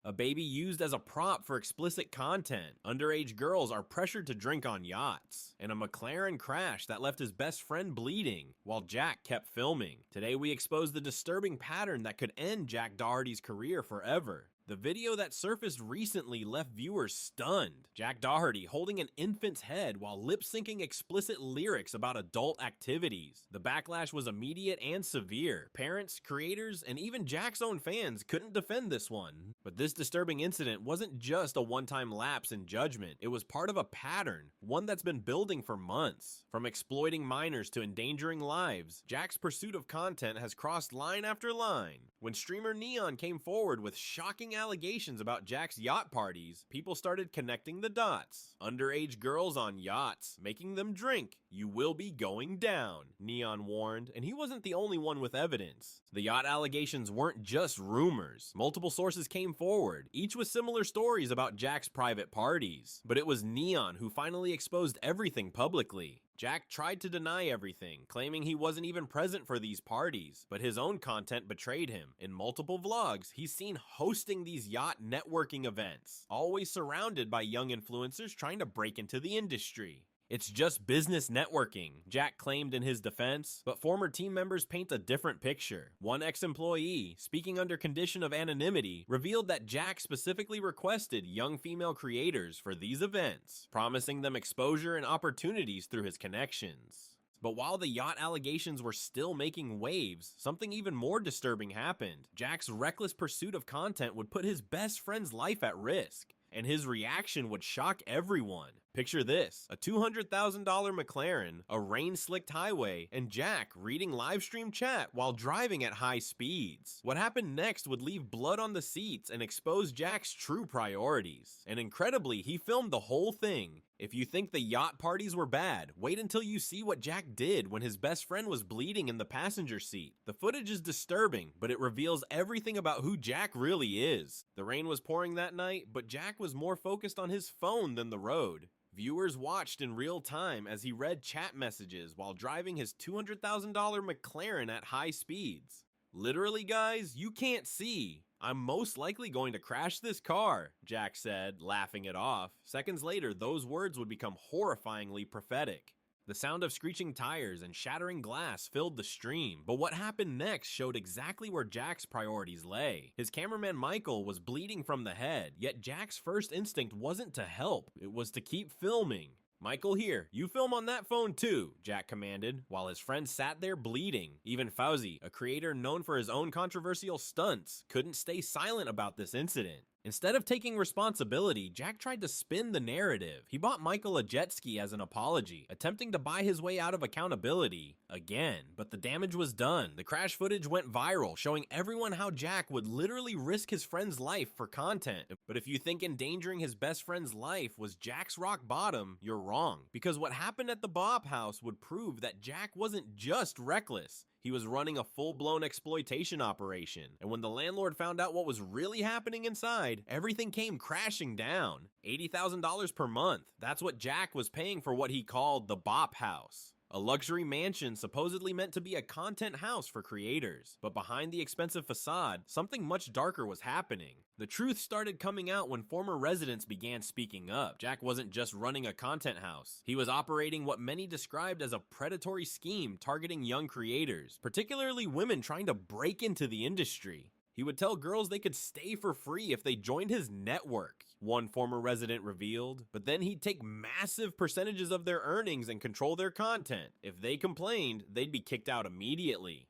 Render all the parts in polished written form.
A baby used as a prop for explicit content. Underage girls are pressured to drink on yachts. And a McLaren crash that left his best friend bleeding, while Jack kept filming. Today we expose the disturbing pattern that could end Jack Doherty's career forever. The video that surfaced recently left viewers stunned. Jack Doherty holding an infant's head while lip-syncing explicit lyrics about adult activities. The backlash was immediate and severe. Parents, creators, and even Jack's own fans couldn't defend this one. But this disturbing incident wasn't just a one-time lapse in judgment. It was part of a pattern, one that's been building for months. From exploiting minors to endangering lives, Jack's pursuit of content has crossed line after line. When streamer Neon came forward with shocking allegations about Jack's yacht parties, people started connecting the dots. Underage girls on yachts, making them drink. You will be going down, Neon warned, and he wasn't the only one with evidence. The yacht allegations weren't just rumors. Multiple sources came forward, each with similar stories about Jack's private parties. But it was Neon who finally exposed everything publicly. Jack tried to deny everything, claiming he wasn't even present for these parties, but his own content betrayed him. In multiple vlogs, he's seen hosting these yacht networking events, always surrounded by young influencers trying to break into the industry. It's just business networking, Jack claimed in his defense, but former team members paint a different picture. One ex-employee, speaking under condition of anonymity, revealed that Jack specifically requested young female creators for these events, promising them exposure and opportunities through his connections. But while the yacht allegations were still making waves, something even more disturbing happened. Jack's reckless pursuit of content would put his best friend's life at risk, and his reaction would shock everyone. Picture this, a $200,000 McLaren, a rain-slicked highway, and Jack reading livestream chat while driving at high speeds. What happened next would leave blood on the seats and expose Jack's true priorities. And incredibly, he filmed the whole thing. If you think the yacht parties were bad, wait until you see what Jack did when his best friend was bleeding in the passenger seat. The footage is disturbing, but it reveals everything about who Jack really is. The rain was pouring that night, but Jack was more focused on his phone than the road. Viewers watched in real time as he read chat messages while driving his $200,000 McLaren at high speeds. Literally, guys, you can't see. I'm most likely going to crash this car, Jack said, laughing it off. Seconds later, those words would become horrifyingly prophetic. The sound of screeching tires and shattering glass filled the stream, but what happened next showed exactly where Jack's priorities lay. His cameraman Michael was bleeding from the head, yet Jack's first instinct wasn't to help, it was to keep filming. Michael, here, you film on that phone too, Jack commanded, while his friend sat there bleeding. Even Fauzi, a creator known for his own controversial stunts, couldn't stay silent about this incident. Instead of taking responsibility, Jack tried to spin the narrative. He bought Michael a jet ski as an apology, attempting to buy his way out of accountability again. But the damage was done. The crash footage went viral, showing everyone how Jack would literally risk his friend's life for content. But if you think endangering his best friend's life was Jack's rock bottom, you're wrong. Because what happened at the Bop House would prove that Jack wasn't just reckless. He was running a full-blown exploitation operation, and when the landlord found out what was really happening inside, everything came crashing down. $80,000 per month. That's what Jack was paying for what he called the Bop House. A luxury mansion supposedly meant to be a content house for creators. But behind the expensive facade, something much darker was happening. The truth started coming out when former residents began speaking up. Jack wasn't just running a content house. He was operating what many described as a predatory scheme targeting young creators, particularly women trying to break into the industry. He would tell girls they could stay for free if they joined his network, one former resident revealed. But then he'd take massive percentages of their earnings and control their content. If they complained, they'd be kicked out immediately.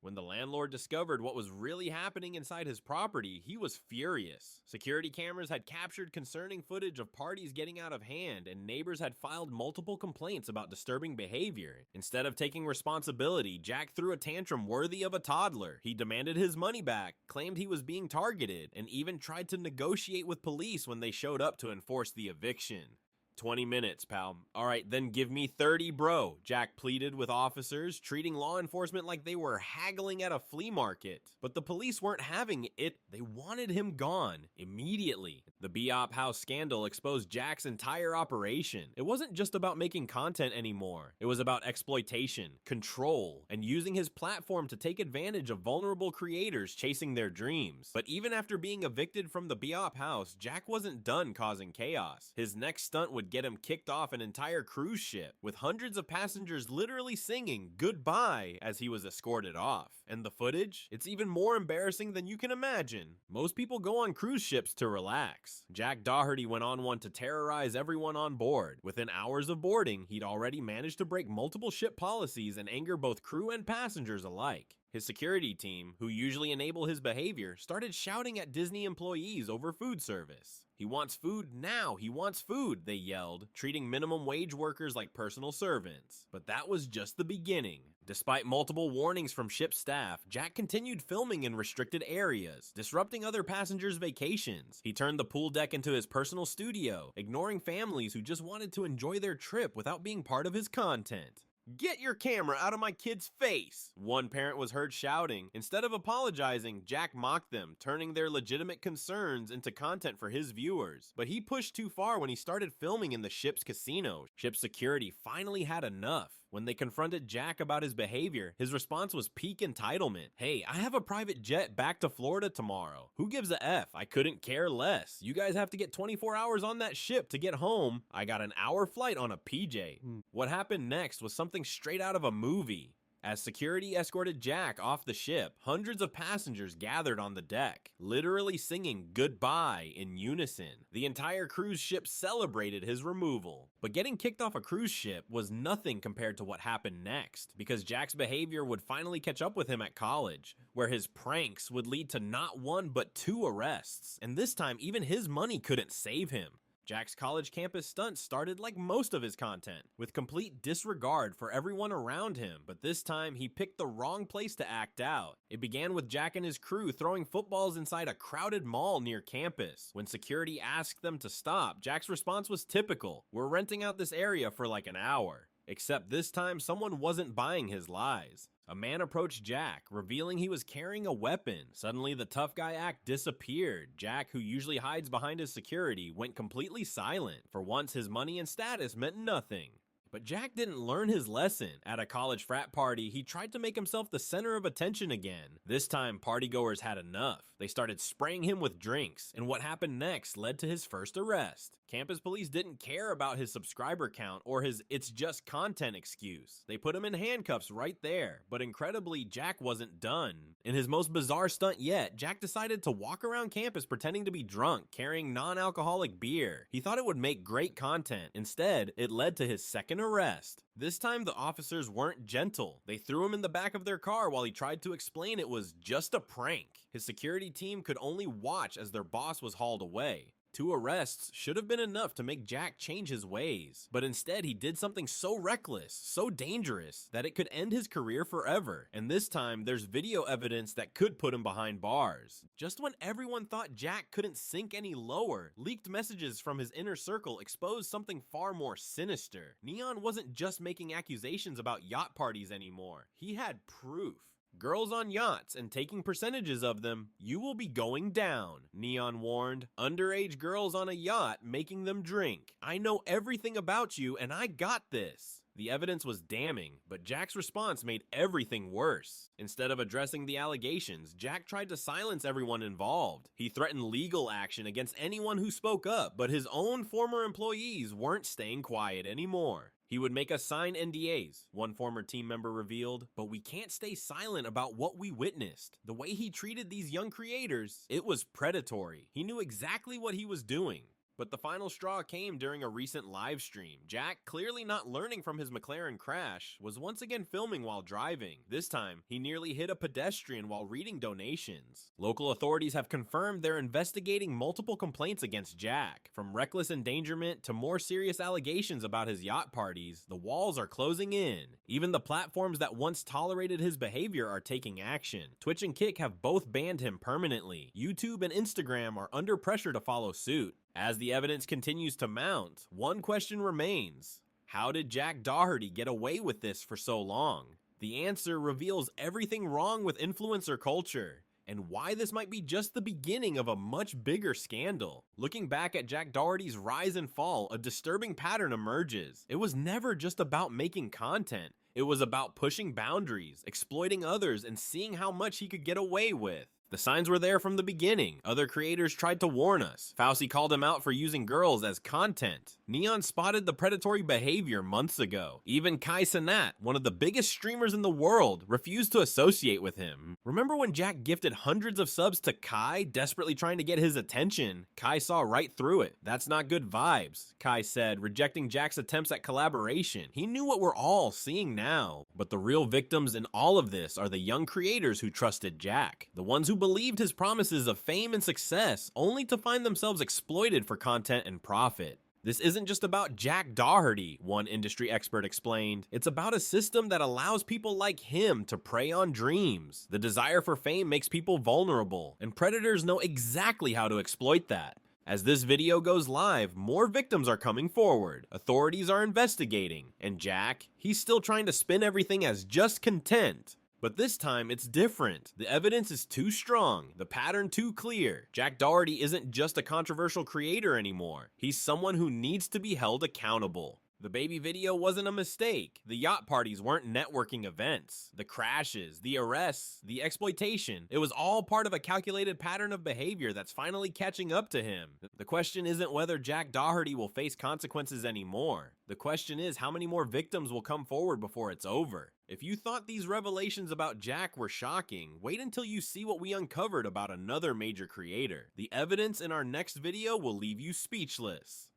When the landlord discovered what was really happening inside his property, he was furious. Security cameras had captured concerning footage of parties getting out of hand, and neighbors had filed multiple complaints about disturbing behavior. Instead of taking responsibility, Jack threw a tantrum worthy of a toddler. He demanded his money back, claimed he was being targeted, and even tried to negotiate with police when they showed up to enforce the eviction. 20 minutes, pal. All right, then give me 30, bro, Jack pleaded with officers, treating law enforcement like they were haggling at a flea market. But the police weren't having it. They wanted him gone immediately. The BOP House scandal exposed Jack's entire operation. It wasn't just about making content anymore. It was about exploitation, control, and using his platform to take advantage of vulnerable creators chasing their dreams. But even after being evicted from the BOP House, Jack wasn't done causing chaos. His next stunt would get him kicked off an entire cruise ship, with hundreds of passengers literally singing goodbye as he was escorted off. And the footage? It's even more embarrassing than you can imagine. Most people go on cruise ships to relax. Jack Doherty went on one to terrorize everyone on board. Within hours of boarding, he'd already managed to break multiple ship policies and anger both crew and passengers alike. His security team, who usually enable his behavior, started shouting at Disney employees over food service. "He wants food now, he wants food," they yelled, treating minimum wage workers like personal servants. But that was just the beginning. Despite multiple warnings from ship staff, Jack continued filming in restricted areas, disrupting other passengers' vacations. He turned the pool deck into his personal studio, ignoring families who just wanted to enjoy their trip without being part of his content. "Get your camera out of my kid's face!" one parent was heard shouting. Instead of apologizing, Jack mocked them, turning their legitimate concerns into content for his viewers. But he pushed too far when he started filming in the ship's casino. Ship security finally had enough. When they confronted Jack about his behavior, his response was peak entitlement. "Hey, I have a private jet back to Florida tomorrow. Who gives a F? I couldn't care less. You guys have to get 24 hours on that ship to get home. I got an hour flight on a PJ." What happened next was something straight out of a movie. As security escorted Jack off the ship, hundreds of passengers gathered on the deck, literally singing goodbye in unison. The entire cruise ship celebrated his removal. But getting kicked off a cruise ship was nothing compared to what happened next, because Jack's behavior would finally catch up with him at college, where his pranks would lead to not one but 2 arrests. And this time, even his money couldn't save him. Jack's college campus stunts started like most of his content, with complete disregard for everyone around him, but this time he picked the wrong place to act out. It began with Jack and his crew throwing footballs inside a crowded mall near campus. When security asked them to stop, Jack's response was typical: "We're renting out this area for like an hour." Except this time, someone wasn't buying his lies. A man approached Jack, revealing he was carrying a weapon. Suddenly, the tough guy act disappeared. Jack, who usually hides behind his security, went completely silent. For once, his money and status meant nothing. But Jack didn't learn his lesson. At a college frat party, he tried to make himself the center of attention again. This time, partygoers had enough. They started spraying him with drinks, and what happened next led to his first arrest. Campus police didn't care about his subscriber count or his "it's just content" excuse. They put him in handcuffs right there. But incredibly, Jack wasn't done. In his most bizarre stunt yet, Jack decided to walk around campus pretending to be drunk, carrying non-alcoholic beer. He thought it would make great content. Instead, it led to his second arrest. This time, the officers weren't gentle. They threw him in the back of their car while he tried to explain it was just a prank. His security team could only watch as their boss was hauled away. 2 arrests should have been enough to make Jack change his ways, but instead he did something so reckless, so dangerous, that it could end his career forever. And this time, there's video evidence that could put him behind bars. Just when everyone thought Jack couldn't sink any lower, leaked messages from his inner circle exposed something far more sinister. Neon wasn't just making accusations about yacht parties anymore. He had proof. "Girls on yachts and taking percentages of them, you will be going down," Neon warned. "Underage girls on a yacht making them drink. I know everything about you and I got this." The evidence was damning, but Jack's response made everything worse. Instead of addressing the allegations, Jack tried to silence everyone involved. He threatened legal action against anyone who spoke up, but his own former employees weren't staying quiet anymore. He would make us sign NDAs, one former team member revealed, but we can't stay silent about what we witnessed. The way he treated these young creators, it was predatory. He knew exactly what he was doing. But the final straw came during a recent live stream. Jack, clearly not learning from his McLaren crash, was once again filming while driving. This time, he nearly hit a pedestrian while reading donations. Local authorities have confirmed they're investigating multiple complaints against Jack. From reckless endangerment to more serious allegations about his yacht parties, the walls are closing in. Even the platforms that once tolerated his behavior are taking action. Twitch and Kick have both banned him permanently. YouTube and Instagram are under pressure to follow suit. As the evidence continues to mount, one question remains. How did Jack Doherty get away with this for so long? The answer reveals everything wrong with influencer culture, and why this might be just the beginning of a much bigger scandal. Looking back at Jack Doherty's rise and fall, a disturbing pattern emerges. It was never just about making content. It was about pushing boundaries, exploiting others, and seeing how much he could get away with. The signs were there from the beginning. Other creators tried to warn us. Fauci called him out for using girls as content. Neon spotted the predatory behavior months ago. Even Kai Cenat, one of the biggest streamers in the world, refused to associate with him. Remember when Jack gifted hundreds of subs to Kai, desperately trying to get his attention? Kai saw right through it. That's not good vibes, Kai said, rejecting Jack's attempts at collaboration. He knew what we're all seeing now. But the real victims in all of this are the young creators who trusted Jack. The ones who believed his promises of fame and success, only to find themselves exploited for content and profit. This isn't just about Jack Doherty, one industry expert explained. It's about a system that allows people like him to prey on dreams. The desire for fame makes people vulnerable, and predators know exactly how to exploit that. As this video goes live, more victims are coming forward. Authorities are investigating, and Jack, he's still trying to spin everything as just content. But this time, it's different. The evidence is too strong, the pattern too clear. Jack Doherty isn't just a controversial creator anymore. He's someone who needs to be held accountable. The baby video wasn't a mistake. The yacht parties weren't networking events. The crashes, the arrests, the exploitation, it was all part of a calculated pattern of behavior that's finally catching up to him. The question isn't whether Jack Doherty will face consequences anymore. The question is how many more victims will come forward before it's over. If you thought these revelations about Jack were shocking, wait until you see what we uncovered about another major creator. The evidence in our next video will leave you speechless.